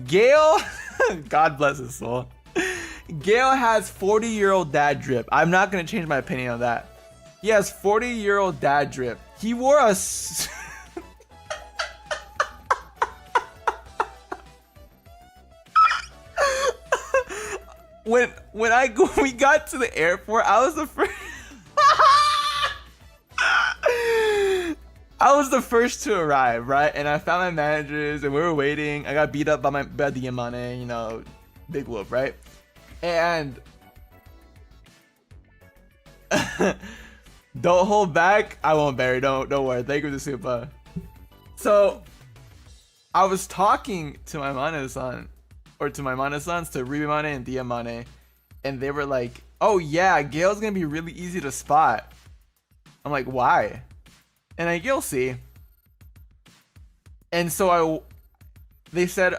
Gale, God bless his soul. Gale has 40-year-old dad drip. I'm not gonna change my opinion on that. He has 40-year-old dad drip. He wore a when we got to the airport, I was the first. I was the first to arrive, right? And I found my managers, and we were waiting. I got beat up by the Yamane, you know, big whoop, right? And don't hold back. I won't, Barry. Don't worry. Thank you for the super. So I was talking to my Mana-san, or to my Mana-sans, to Ribimane and Diamane, and they were like, "Oh yeah, Gale's gonna be really easy to spot." I'm like, "Why?" And I you'll see. And so they said,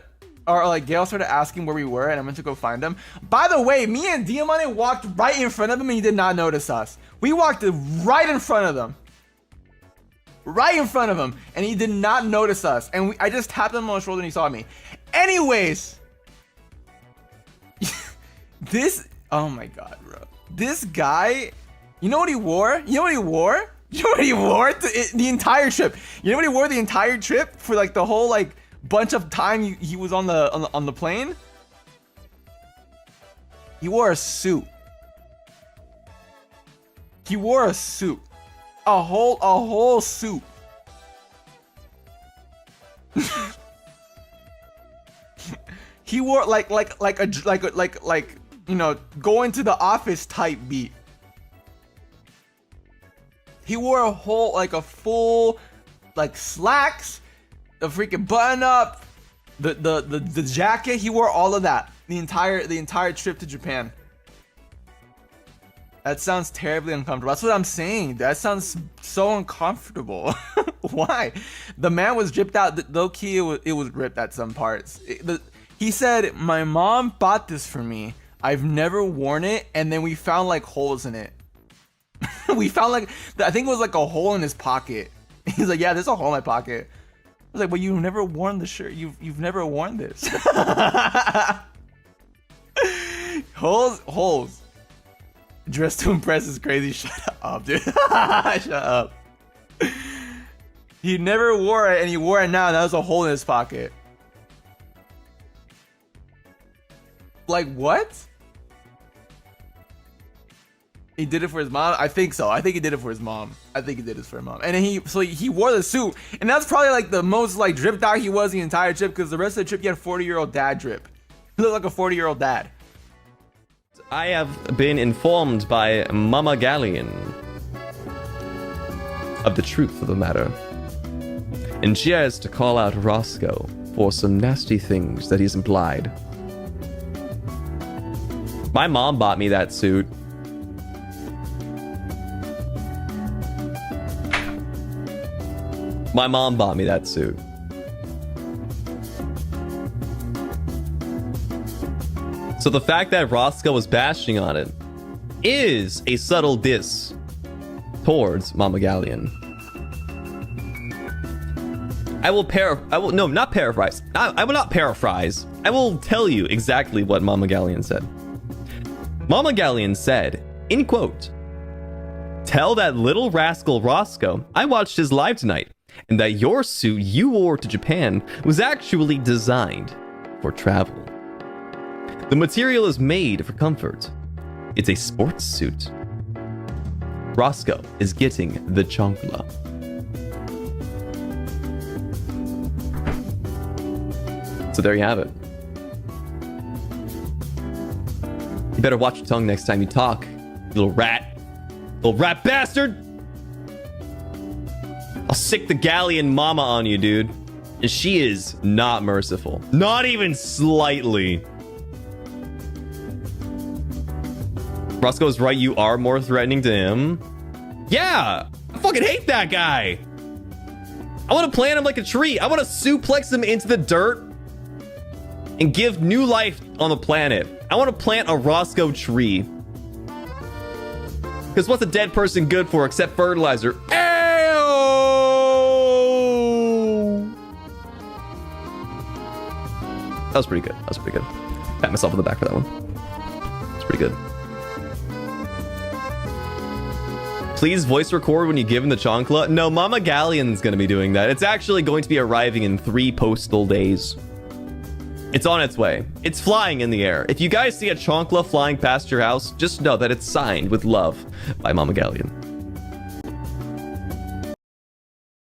or like Gale started asking where we were, and I went to go find him. By the way, me and Diamante walked right in front of him, and he did not notice us. We walked right in front of them. Right in front of him, and he did not notice us. And I just tapped him on the shoulder and he saw me. Anyways, oh my god, bro. This guy, you know what he wore? You know what he wore? You know what he wore the entire trip? You know what he wore the entire trip for like the whole like bunch of time he was on the plane? He wore a suit. He wore a suit. A whole suit. He wore like you know, going to the office type beat. He wore a full like slacks, the freaking button up, the jacket. He wore all of that the entire trip to Japan. That sounds terribly uncomfortable. That's what I'm saying. That sounds so uncomfortable. Why? The man was dripped out. Low key, it was ripped at some parts. He said, "My mom bought this for me. I've never worn it," and then we found like holes in it. We found like, I think it was like a hole in his pocket. He's like, "Yeah, there's a hole in my pocket." I was like, "But you've never worn the shirt. You've never worn this." Holes. Dressed to impress is crazy. Shut up, dude. Shut up. He never wore it, and he wore it now, and that was a hole in his pocket. Like, what? He did it for his mom? I think so. I think he did it for his mom. And then he wore the suit, and that's probably like the most like dripped out he was the entire trip, because the rest of the trip he had 40-year-old dad drip. He looked like a 40-year-old dad. I have been informed by Mama Galleon of the truth of the matter, and she has to call out Rosco for some nasty things that he's implied. My mom bought me that suit. My mom bought me that suit. So the fact that Rosco was bashing on it is a subtle diss towards Mama Galleon. I will not paraphrase. I will not paraphrase. I will tell you exactly what Mama Galleon said. Mama Galleon said, in quote, "Tell that little rascal Rosco I watched his live tonight, and that your suit you wore to Japan was actually designed for travel. The material is made for comfort. It's a sports suit. Rosco is getting the chancla." So there you have it. You better watch your tongue next time you talk, you little rat. Little rat bastard! I'll sick the Galleon mama on you, dude. And she is not merciful. Not even slightly. Roscoe's right, you are more threatening to him. Yeah! I fucking hate that guy! I want to plant him like a tree. I want to suplex him into the dirt and give new life on the planet. I want to plant a Rosco tree. Because what's a dead person good for except fertilizer? Ew! That was pretty good. That was pretty good. Pat myself on the back for that one. It's pretty good. Please voice record when you give him the chancla. No, Mama Galleon's going to be doing that. It's actually going to be arriving in 3 postal days. It's on its way. It's flying in the air. If you guys see a chancla flying past your house, just know that it's signed with love by Mama Galleon.